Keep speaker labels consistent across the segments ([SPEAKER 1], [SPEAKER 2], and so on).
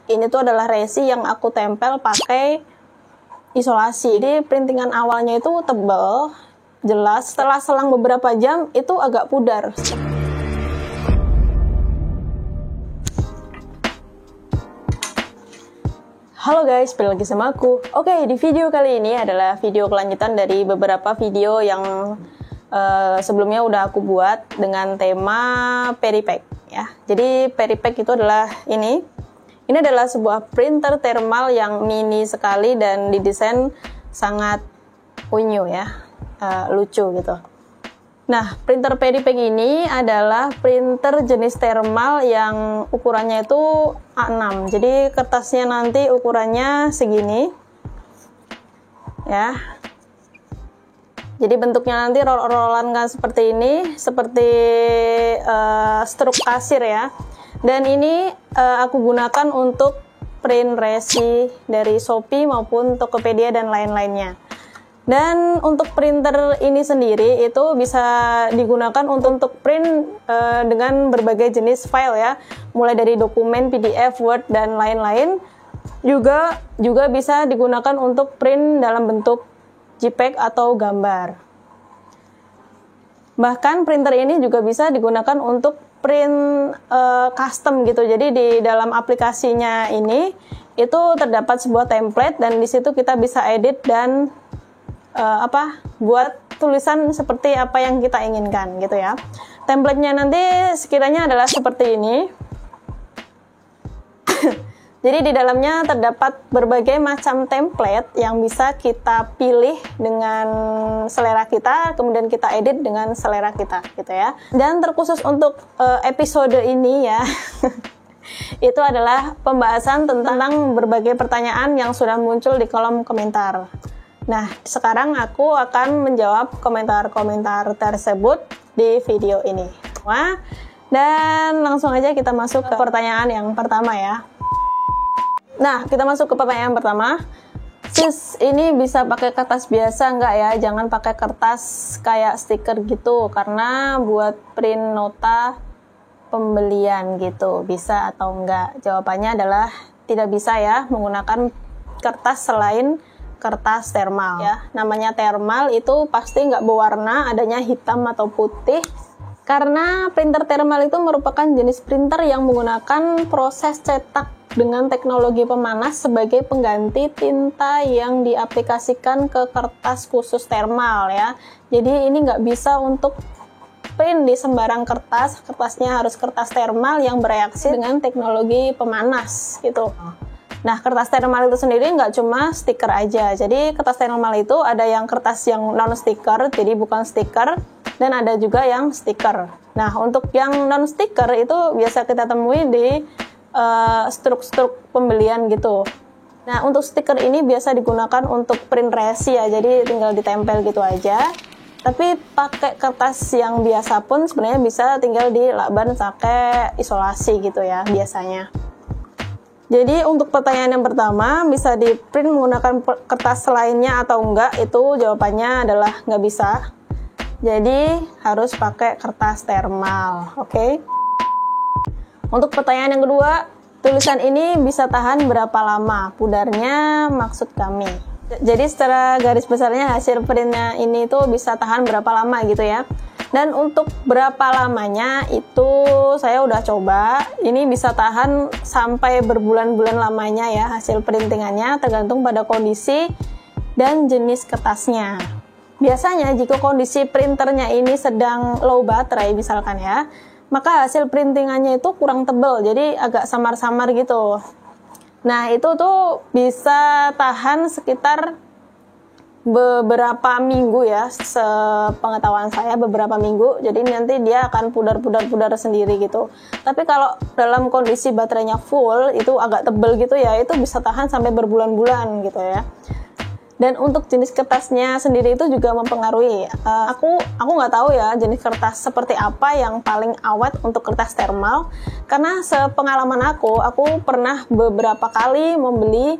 [SPEAKER 1] ini tuh adalah resi yang aku tempel pakai isolasi. Jadi printingan awalnya itu tebal, jelas. Setelah selang beberapa jam itu agak pudar. Halo guys, balik lagi sama aku. Oke, di video kali ini adalah video kelanjutan dari beberapa video yang sebelumnya udah aku buat dengan tema peripack ya. Jadi peripack itu adalah ini adalah sebuah printer thermal yang mini sekali dan didesain sangat unyu ya, lucu gitu. Nah, printer peripack ini adalah printer jenis thermal yang ukurannya itu A6. Jadi kertasnya nanti ukurannya segini. Ya. Jadi bentuknya nanti roll-rollan kan seperti ini, seperti struk kasir ya. Dan ini aku gunakan untuk print resi dari Shopee maupun Tokopedia dan lain-lainnya. Dan untuk printer ini sendiri itu bisa digunakan untuk print dengan berbagai jenis file ya, mulai dari dokumen, PDF, Word dan lain-lain. Juga bisa digunakan untuk print dalam bentuk JPEG atau gambar. Bahkan printer ini juga bisa digunakan untuk print custom gitu. Jadi di dalam aplikasinya ini itu terdapat sebuah template dan di situ kita bisa edit dan buat tulisan seperti apa yang kita inginkan gitu ya. Templatenya nanti sekiranya adalah seperti ini. Jadi di dalamnya terdapat berbagai macam template yang bisa kita pilih dengan selera kita, kemudian kita edit dengan selera kita gitu ya. Dan terkhusus untuk episode ini ya, itu adalah pembahasan tentang berbagai pertanyaan yang sudah muncul di kolom komentar. Nah, sekarang aku akan menjawab komentar-komentar tersebut di video ini. Wah, dan langsung aja kita masuk ke pertanyaan yang pertama ya. Nah, kita masuk ke pertanyaan pertama. Sis, ini bisa pakai kertas biasa nggak ya? Jangan pakai kertas kayak stiker gitu, karena buat print nota pembelian gitu. Bisa atau enggak? Jawabannya adalah tidak bisa ya, menggunakan kertas selain kertas thermal ya. Namanya thermal itu pasti nggak berwarna, adanya hitam atau putih. Karena printer thermal itu merupakan jenis printer yang menggunakan proses cetak dengan teknologi pemanas sebagai pengganti tinta yang diaplikasikan ke kertas khusus thermal ya. Jadi ini nggak bisa untuk print di sembarang kertas. Kertasnya harus kertas thermal yang bereaksi dengan teknologi pemanas gitu. Nah, kertas thermal itu sendiri nggak cuma stiker aja. Jadi kertas thermal itu ada yang kertas yang non-stiker, jadi bukan stiker, dan ada juga yang stiker. Nah, untuk yang non-stiker itu biasa kita temui di struk-struk pembelian gitu. Nah, untuk stiker ini biasa digunakan untuk print resi ya, jadi tinggal ditempel gitu aja. Tapi pakai kertas yang biasa pun sebenarnya bisa tinggal dilakban pakai isolasi gitu ya, biasanya. Jadi untuk pertanyaan yang pertama, bisa di print menggunakan kertas lainnya atau enggak, itu jawabannya adalah nggak bisa. Jadi harus pakai kertas thermal, oke? Untuk pertanyaan yang kedua, tulisan ini bisa tahan berapa lama? Pudarnya maksud kami. Jadi secara garis besarnya hasil printnya ini tuh bisa tahan berapa lama gitu ya. Dan untuk berapa lamanya itu saya udah coba, ini bisa tahan sampai berbulan-bulan lamanya ya hasil printingannya, tergantung pada kondisi dan jenis kertasnya. Biasanya jika kondisi printernya ini sedang low baterai misalkan ya, maka hasil printingannya itu kurang tebal, jadi agak samar-samar gitu. Nah itu tuh bisa tahan sekitar beberapa minggu ya, sepengetahuan saya beberapa minggu. Jadi nanti dia akan pudar sendiri gitu. Tapi kalau dalam kondisi baterainya full itu agak tebel gitu ya, itu bisa tahan sampai berbulan-bulan gitu ya. Dan untuk jenis kertasnya sendiri itu juga mempengaruhi. Aku nggak tahu ya jenis kertas seperti apa yang paling awet untuk kertas thermal. Karena sepengalaman aku pernah beberapa kali membeli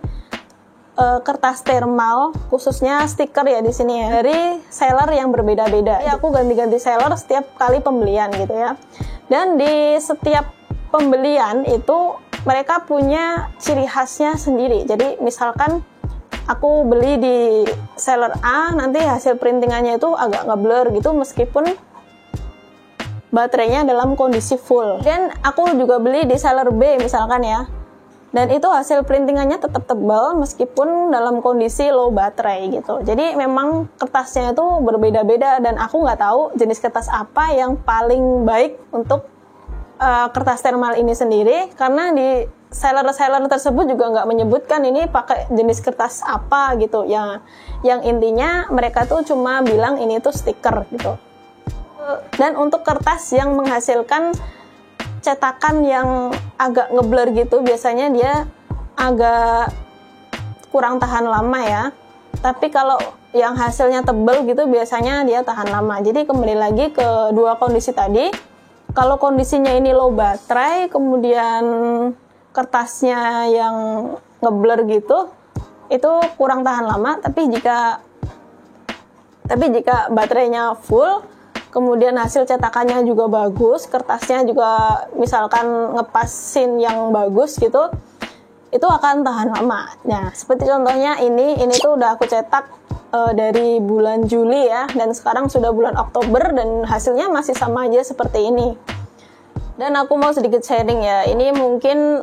[SPEAKER 1] kertas thermal, khususnya stiker ya di sini ya, dari seller yang berbeda-beda. Jadi aku ganti-ganti seller setiap kali pembelian gitu ya. Dan di setiap pembelian itu mereka punya ciri khasnya sendiri. Jadi misalkan aku beli di seller A, nanti hasil printingannya itu agak ngeblur gitu meskipun baterainya dalam kondisi full. Dan aku juga beli di seller B misalkan ya, dan itu hasil printingannya tetap tebal meskipun dalam kondisi low baterai gitu. Jadi memang kertasnya itu berbeda-beda, dan aku nggak tahu jenis kertas apa yang paling baik untuk kertas thermal ini sendiri, karena di seller-seller tersebut juga nggak menyebutkan ini pakai jenis kertas apa gitu. Yang intinya mereka tuh cuma bilang ini tuh stiker gitu. Dan untuk kertas yang menghasilkan cetakan yang agak ngeblur gitu, biasanya dia agak kurang tahan lama ya. Tapi kalau yang hasilnya tebel gitu, biasanya dia tahan lama. Jadi kembali lagi ke dua kondisi tadi. Kalau kondisinya ini low baterai, kemudian kertasnya yang ngeblur gitu, itu kurang tahan lama. Tapi jika baterainya full, kemudian hasil cetakannya juga bagus, kertasnya juga misalkan ngepasin yang bagus gitu, itu akan tahan lama. Nah, seperti contohnya ini tuh udah aku cetak dari bulan Juli ya, dan sekarang sudah bulan Oktober dan hasilnya masih sama aja seperti ini. Dan aku mau sedikit sharing ya, ini mungkin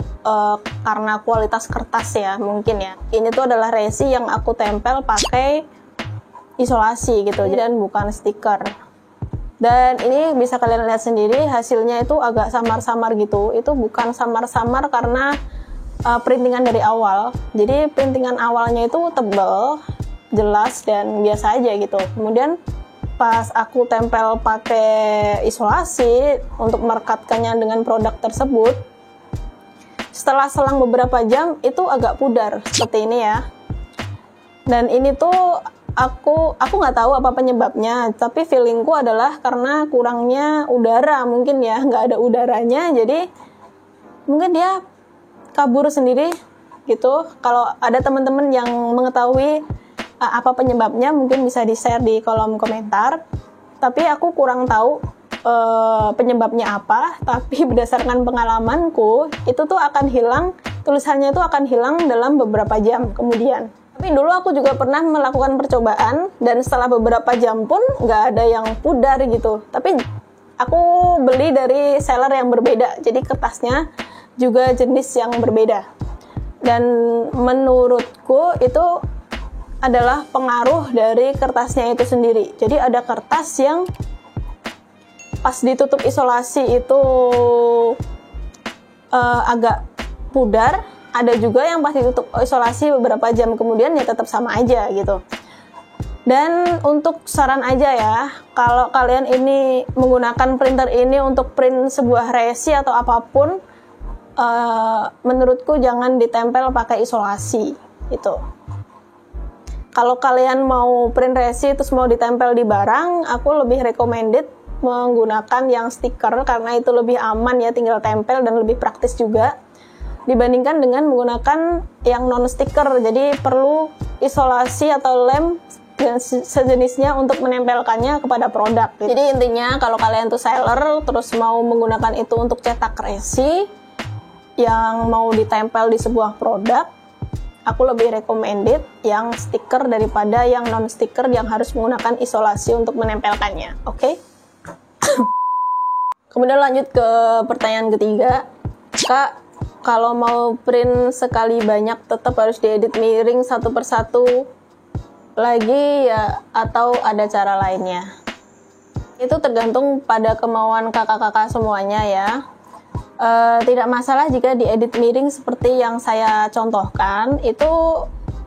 [SPEAKER 1] karena kualitas kertas ya, mungkin ya. Ini tuh adalah resi yang aku tempel pakai isolasi gitu, dan bukan stiker. Dan ini bisa kalian lihat sendiri, hasilnya itu agak samar-samar gitu. Itu bukan samar-samar karena printingan dari awal. Jadi printingan awalnya itu tebal, jelas, dan biasa aja gitu. Kemudian pas aku tempel pakai isolasi untuk merekatkannya dengan produk tersebut, setelah selang beberapa jam itu agak pudar seperti ini ya. Dan ini tuh aku nggak tahu apa penyebabnya, tapi feelingku adalah karena kurangnya udara mungkin ya, nggak ada udaranya, jadi mungkin dia kabur sendiri gitu. Kalau ada teman-teman yang mengetahui apa penyebabnya, mungkin bisa di-share di kolom komentar. Tapi aku kurang tahu penyebabnya apa, tapi berdasarkan pengalamanku itu tuh akan hilang, tulisannya itu akan hilang dalam beberapa jam kemudian. Tapi dulu aku juga pernah melakukan percobaan, dan setelah beberapa jam pun nggak ada yang pudar gitu. Tapi aku beli dari seller yang berbeda, jadi kertasnya juga jenis yang berbeda. Dan menurutku itu adalah pengaruh dari kertasnya itu sendiri. Jadi ada kertas yang pas ditutup isolasi itu agak pudar, ada juga yang pas ditutup isolasi beberapa jam kemudian ya tetap sama aja gitu. Dan untuk saran aja ya, kalau kalian ini menggunakan printer ini untuk print sebuah resi atau apapun, menurutku jangan ditempel pakai isolasi itu. Kalau kalian mau print resi terus mau ditempel di barang, aku lebih recommended menggunakan yang stiker karena itu lebih aman ya, tinggal tempel dan lebih praktis juga dibandingkan dengan menggunakan yang non stiker. Jadi perlu isolasi atau lem dan sejenisnya untuk menempelkannya kepada produk. Jadi intinya kalau kalian tuh seller terus mau menggunakan itu untuk cetak resi yang mau ditempel di sebuah produk, aku lebih recommended yang stiker daripada yang non stiker yang harus menggunakan isolasi untuk menempelkannya. Oke? Kemudian lanjut ke pertanyaan ketiga. Kak, kalau mau print sekali banyak tetap harus diedit miring satu persatu lagi ya, atau ada cara lainnya? Itu tergantung pada kemauan kakak-kakak semuanya ya. Tidak masalah jika diedit miring seperti yang saya contohkan. Itu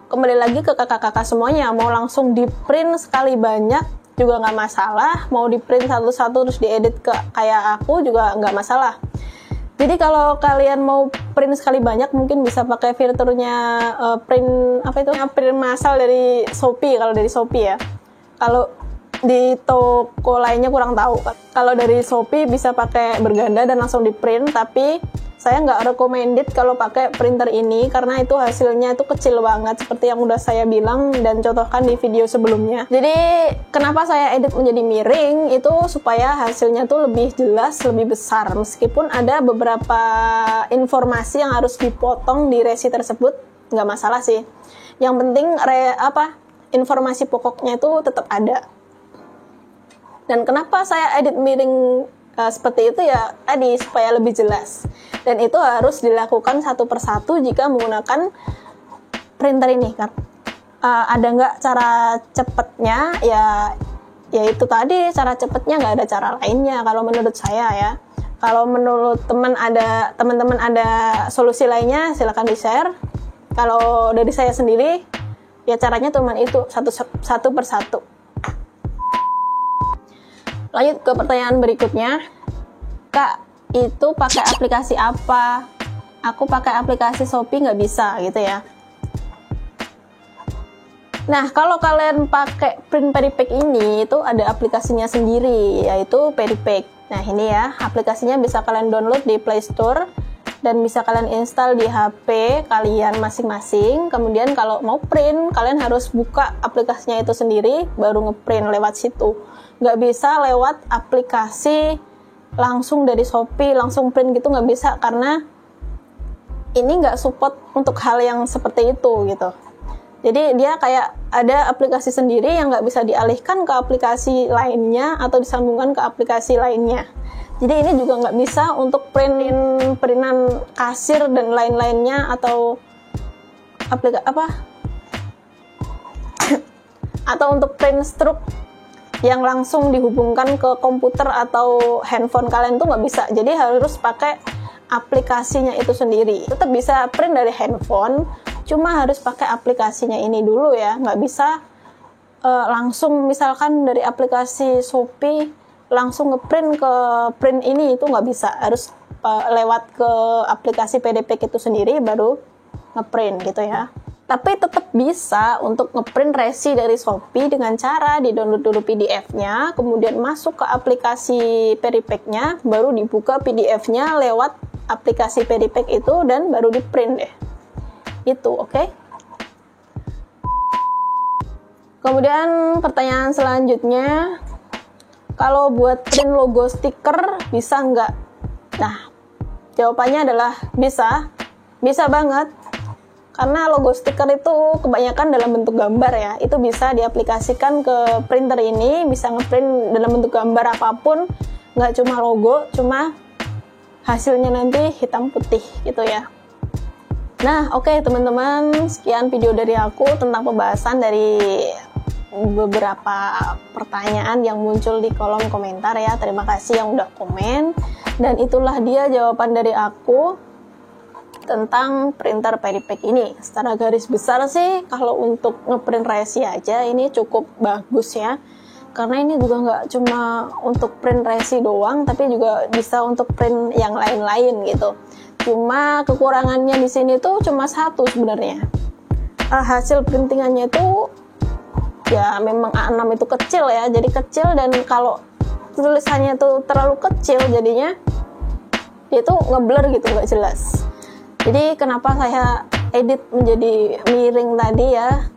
[SPEAKER 1] kembali lagi ke kakak-kakak semuanya. Mau langsung di print sekali banyak juga nggak masalah, mau di print satu-satu terus diedit kayak aku juga nggak masalah. Jadi kalau kalian mau print sekali banyak, mungkin bisa pakai fiturnya print massal dari Shopee, kalau dari Shopee ya. Kalau di toko lainnya kurang tahu. Kalau dari Shopee bisa pakai berganda dan langsung di print, tapi Saya nggak recommended kalau pakai printer ini karena itu hasilnya itu kecil banget seperti yang udah saya bilang dan contohkan di video sebelumnya. Jadi kenapa saya edit menjadi miring itu supaya hasilnya tuh lebih jelas, lebih besar. Meskipun ada beberapa informasi yang harus dipotong di resi tersebut, nggak masalah sih. Yang penting informasi pokoknya itu tetap ada. Dan kenapa saya edit miring seperti itu ya tadi supaya lebih jelas, dan itu harus dilakukan satu persatu jika menggunakan printer ini kan. Ada nggak cara cepetnya? Ya itu tadi cara cepetnya, nggak ada cara lainnya kalau menurut saya ya. Kalau menurut teman-teman ada solusi lainnya silakan di share. Kalau dari saya sendiri ya caranya cuma itu, satu persatu. Lanjut ke pertanyaan berikutnya. Kak, itu pakai aplikasi apa? Aku pakai aplikasi Shopee nggak bisa gitu ya. Nah, kalau kalian pakai Print Peripack ini, itu ada aplikasinya sendiri, yaitu Peripack. Nah, ini ya, aplikasinya bisa kalian download di Play Store, dan bisa kalian install di HP kalian masing-masing. Kemudian kalau mau print, kalian harus buka aplikasinya itu sendiri, baru ngeprint lewat situ. Nggak bisa lewat aplikasi langsung dari Shopee, langsung print gitu, nggak bisa, karena ini nggak support untuk hal yang seperti itu gitu. Jadi dia kayak ada aplikasi sendiri yang nggak bisa dialihkan ke aplikasi lainnya atau disambungkan ke aplikasi lainnya. Jadi ini juga nggak bisa untuk printan kasir dan lain-lainnya, atau atau untuk print stroke yang langsung dihubungkan ke komputer atau handphone kalian tuh nggak bisa. Jadi harus pakai aplikasinya itu sendiri. Tetap bisa print dari handphone, cuma harus pakai aplikasinya ini dulu ya. Nggak bisa langsung misalkan dari aplikasi Shopee langsung ngeprint ke print ini, itu nggak bisa. Harus lewat ke aplikasi Peripack itu sendiri baru ngeprint gitu ya. Tapi tetap bisa untuk ngeprint resi dari Shopee dengan cara di-download dulu PDF-nya, kemudian masuk ke aplikasi Peripack-nya, baru dibuka PDF-nya lewat aplikasi Peripack itu, dan baru di-print deh. Itu, oke? Kemudian pertanyaan selanjutnya, kalau buat print logo stiker bisa nggak? Nah, jawabannya adalah bisa. Bisa banget. Karena logo stiker itu kebanyakan dalam bentuk gambar ya, itu bisa diaplikasikan ke printer ini, bisa ngeprint dalam bentuk gambar apapun, nggak cuma logo, cuma hasilnya nanti hitam putih gitu ya. Nah, oke teman-teman, sekian video dari aku tentang pembahasan dari beberapa pertanyaan yang muncul di kolom komentar ya. Terima kasih yang udah komen, dan itulah dia jawaban dari aku tentang printer Peripack ini. Secara garis besar sih, kalau untuk ngeprint resi aja ini cukup bagus ya, karena ini juga nggak cuma untuk print resi doang, tapi juga bisa untuk print yang lain-lain gitu. Cuma kekurangannya di sini tuh cuma satu sebenarnya. Hasil printingannya itu ya memang A6 itu kecil ya, jadi kecil, dan kalau tulisannya tuh terlalu kecil jadinya itu ngeblur gitu, nggak jelas. Jadi kenapa saya edit menjadi miring tadi ya,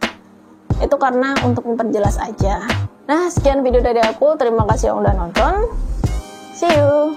[SPEAKER 1] itu karena untuk memperjelas aja. Nah, sekian video dari aku, terima kasih yang udah nonton, see you.